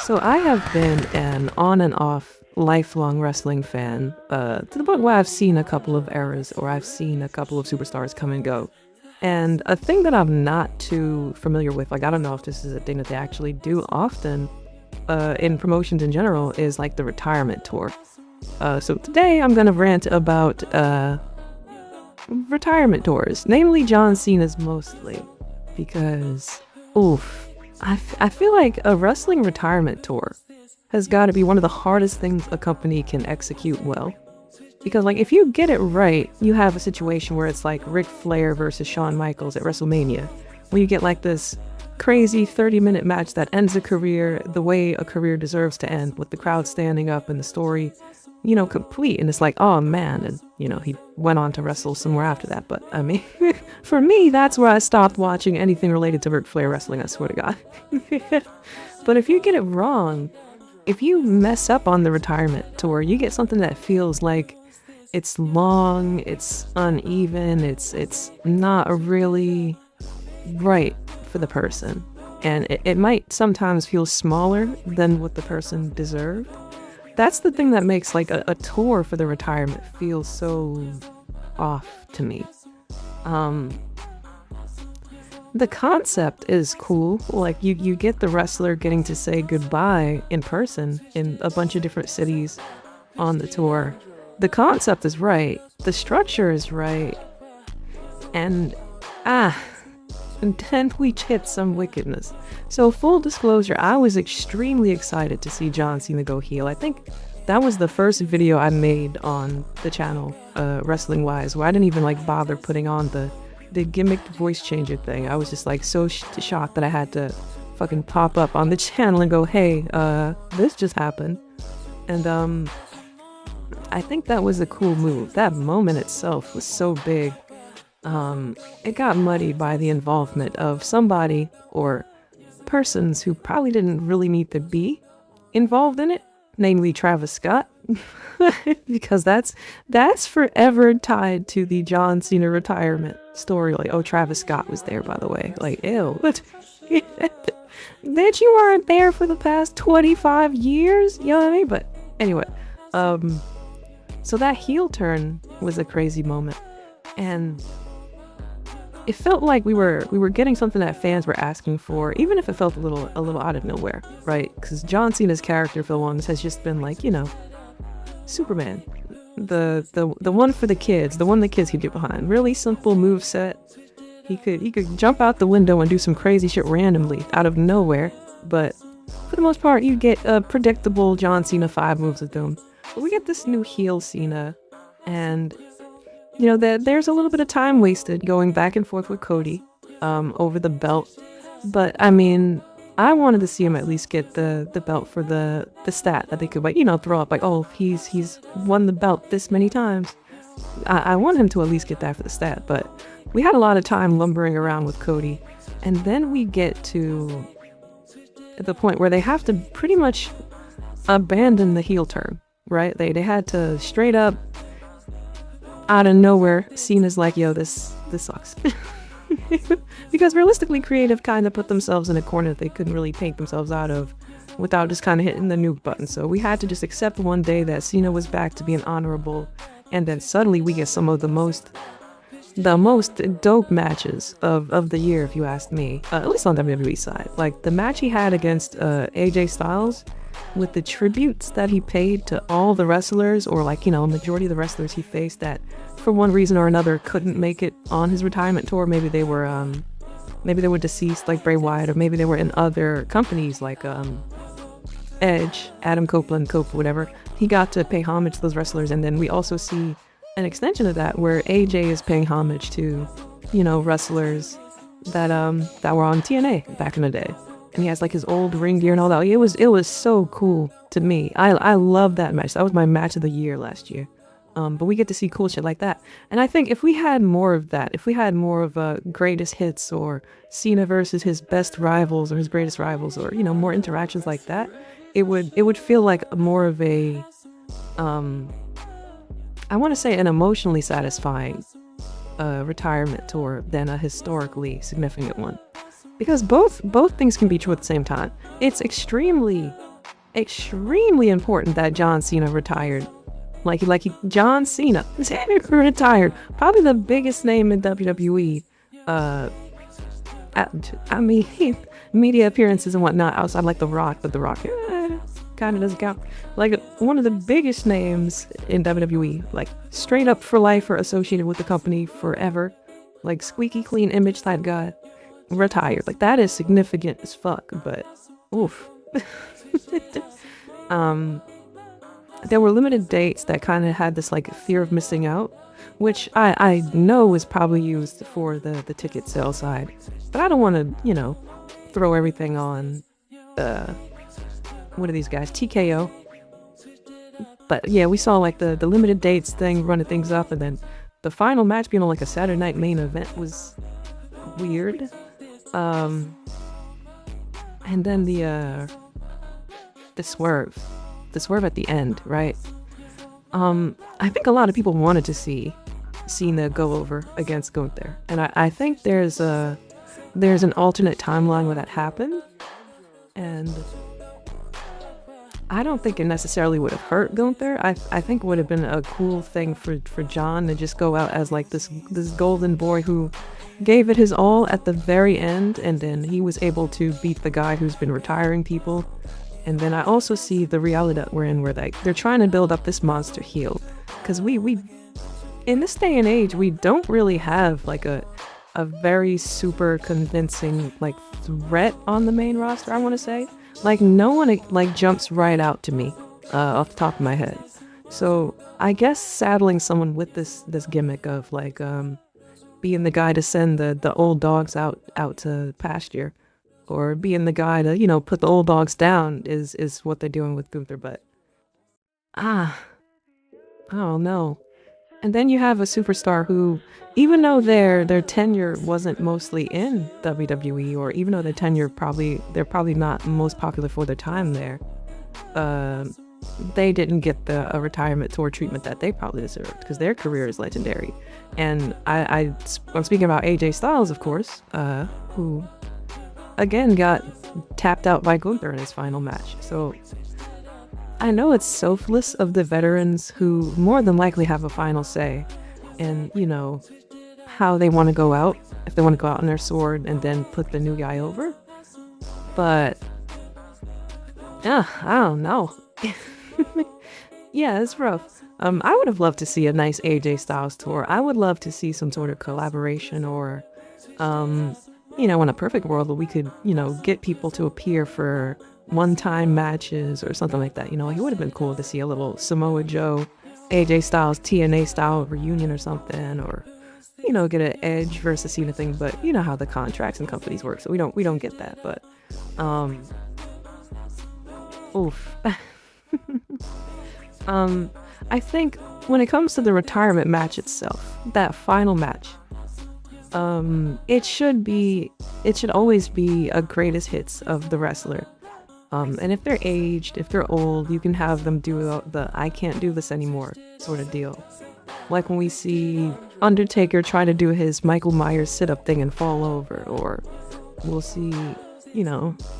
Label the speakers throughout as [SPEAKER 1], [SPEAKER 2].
[SPEAKER 1] So I have been an on and off lifelong wrestling fan, to the point where I've seen a couple of eras or I've seen a couple of superstars come and go. And a thing that I'm not too familiar with, like I don't know if this is a thing that they actually do often in promotions in general, is like the retirement tour. So today I'm gonna rant about retirement tours, namely John Cena's mostly, because oof. I feel like a wrestling retirement tour has got to be one of the hardest things a company can execute well. Because, like, if you get it right, you have a situation where it's like Ric Flair versus Shawn Michaels at WrestleMania, where you get like this crazy 30-minute match that ends a career the way a career deserves to end, with the crowd standing up and the story, complete. And it's like, oh man, and he went on to wrestle somewhere after that. But I mean, for me, that's where I stopped watching anything related to Ric Flair wrestling, I swear to God. But if you get it wrong, if you mess up on the retirement tour, you get something that feels like it's long, it's uneven, it's not really right for the person. And it might sometimes feel smaller than what the person deserved. That's the thing that makes like a tour for the retirement feel so off to me. The concept is cool. Like you get the wrestler getting to say goodbye in person in a bunch of different cities on the tour. The concept is right. The structure is right. And then we hit some wickedness. So full disclosure, I was extremely excited to see John Cena go heel. I think that was the first video I made on the channel, wrestling wise, where I didn't even like bother putting on the gimmicked voice changer thing. I was just like so shocked that I had to fucking pop up on the channel and go, hey, this just happened. And I think that was a cool move. That moment itself was so big. It got muddied by the involvement of somebody or persons who probably didn't really need to be involved in it, namely Travis Scott, because that's forever tied to the John Cena retirement story. Like, oh, Travis Scott was there, by the way. Like, ew, but that you weren't there for the past 25 years, you know what I mean? But anyway, so that heel turn was a crazy moment, and it felt like we were getting something that fans were asking for, even if it felt a little out of nowhere, right? Because John Cena's character for once has just been like, Superman, the one for the kids, the one the kids could get behind. Really simple move set. He could jump out the window and do some crazy shit randomly out of nowhere, but for the most part, you get a predictable John Cena 5 moves of doom. But we get this new heel Cena, and there's a little bit of time wasted going back and forth with Cody over the belt. But I mean, I wanted to see him at least get the belt for the stat that they could throw up, like, oh, he's won the belt this many times. I want him to at least get that for the stat. But we had a lot of time lumbering around with Cody, and then we get to the point where they have to pretty much abandon the heel turn, right? They had to straight up, out of nowhere, Cena's like, yo, this sucks. Because realistically, creative kind of put themselves in a corner that they couldn't really paint themselves out of without just kind of hitting the nuke button. So we had to just accept one day that Cena was back to being honorable, and then suddenly we get some of the most dope matches of the year, if you ask me, at least on WWE side. Like the match he had against AJ Styles, with the tributes that he paid to all the wrestlers, or like, a majority of the wrestlers he faced that for one reason or another couldn't make it on his retirement tour. Maybe they were deceased, like Bray Wyatt, or maybe they were in other companies like Edge, Adam Copeland, whatever. He got to pay homage to those wrestlers. And then we also see an extension of that where AJ is paying homage to, wrestlers that were on TNA back in the day. And he has like his old ring gear and all that. It was so cool to me. I love that match. That was my match of the year last year. But we get to see cool shit like that. And I think if we had more of that, if we had more of greatest hits, or Cena versus his best rivals or his greatest rivals, or more interactions like that, it would feel like more of a I want to say an emotionally satisfying retirement tour than a historically significant one. Because both things can be true at the same time. It's extremely extremely important that John Cena retired. John Cena retired. Probably the biggest name in WWE. I mean, media appearances and whatnot outside like The Rock, but The Rock kind of doesn't count. Like one of the biggest names in WWE, like straight up for life or associated with the company forever, like squeaky clean image type guy, retired. Like that is significant as fuck. But oof. There were limited dates that kind of had this like fear of missing out, which I know is probably used for the ticket sale side, but I don't want to, throw everything on, what are these guys, TKO. But yeah, we saw like the limited dates thing running things up, and then the final match being on like a Saturday night main event was weird. And then the swerve at the end, right? I think a lot of people wanted to see Cena go over against Gunther, and I think there's an alternate timeline where that happened, and I don't think it necessarily would have hurt Gunther. I think it would have been a cool thing for John to just go out as like this golden boy who gave it his all at the very end, and then he was able to beat the guy who's been retiring people. And then I also see the reality that we're in where they're trying to build up this monster heel, because we in this day and age we don't really have like a very super convincing like threat on the main roster. I want to say like no one like jumps right out to me off the top of my head. So I guess saddling someone with this gimmick of like being the guy to send the old dogs out to pasture, or being the guy to, put the old dogs down is what they're doing with Gunther. But I don't know. And then you have a superstar who, even though their tenure wasn't mostly in WWE, or even though their tenure they're probably not most popular for their time there, they didn't get a retirement tour treatment that they probably deserved, because their career is legendary. And I'm speaking about AJ Styles, of course, who again got tapped out by Gunther in his final match. So I know it's selfless of the veterans who more than likely have a final say in, how they want to go out, if they want to go out on their sword and then put the new guy over. But I don't know. Yeah, it's rough. I would have loved to see a nice AJ Styles tour. I would love to see some sort of collaboration, or in a perfect world where we could, get people to appear for one-time matches or something like that. It would have been cool to see a little Samoa Joe, AJ Styles, TNA style reunion or something, or, get an Edge versus Cena thing. But you know how the contracts and companies work, so we don't get that. But, oof. I think when it comes to the retirement match itself, that final match, it should always be a greatest hits of the wrestler. And if they're aged, if they're old, you can have them do the I can't do this anymore sort of deal. Like when we see Undertaker try to do his Michael Myers sit-up thing and fall over, or we'll see,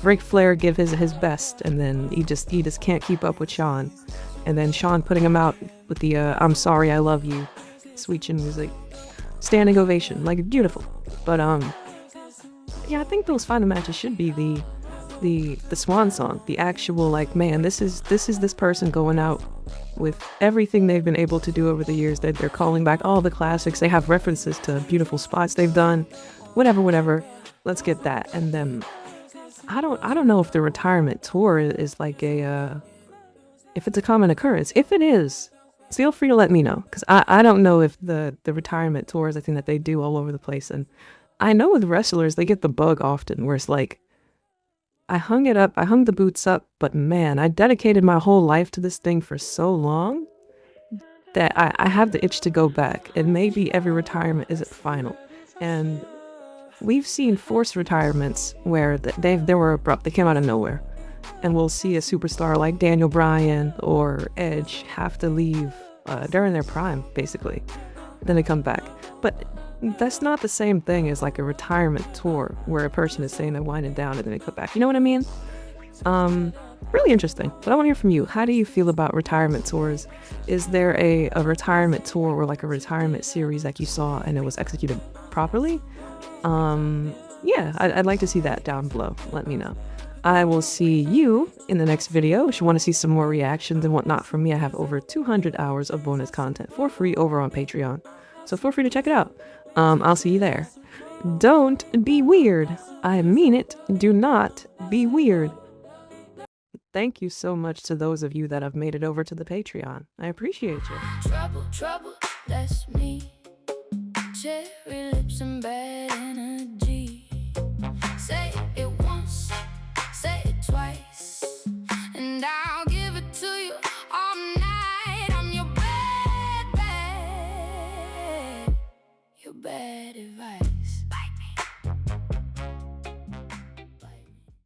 [SPEAKER 1] Ric Flair give his best, and then he just can't keep up with Shawn, and then Shawn putting him out with the I'm sorry, I love you, sweet chin music. Standing ovation, like beautiful. But yeah, I think those final matches should be the swan song, the actual like, man, this is this person going out with everything they've been able to do over the years, that they're calling back all the classics. They have references to beautiful spots they've done, whatever. Let's get that. And then I don't know if the retirement tour is like if it's a common occurrence. If it is, feel free to let me know, because I don't know if the retirement tour is a thing that they do all over the place. And I know with wrestlers, they get the bug often where it's like, I hung the boots up, but man, I dedicated my whole life to this thing for so long that I have the itch to go back, and maybe every retirement isn't final. And we've seen forced retirements where they were abrupt, they came out of nowhere. And we'll see a superstar like Daniel Bryan or Edge have to leave during their prime, basically. Then they come back. But that's not the same thing as like a retirement tour where a person is saying they're winding down and then they come back. You know what I mean? Really interesting. But I want to hear from you. How do you feel about retirement tours? Is there a retirement tour or like a retirement series like you saw and it was executed properly? Yeah, I'd like to see that down below. Let me know. I will see you in the next video. If you want to see some more reactions and whatnot from me, I have over 200 hours of bonus content for free over on Patreon. So feel free to check it out. I'll see you there. Don't be weird. I mean it. Do not be weird. Thank you so much to those of you that have made it over to the Patreon. I appreciate you.
[SPEAKER 2] Trouble, trouble, that's me. Cherry lips and bad energy. Say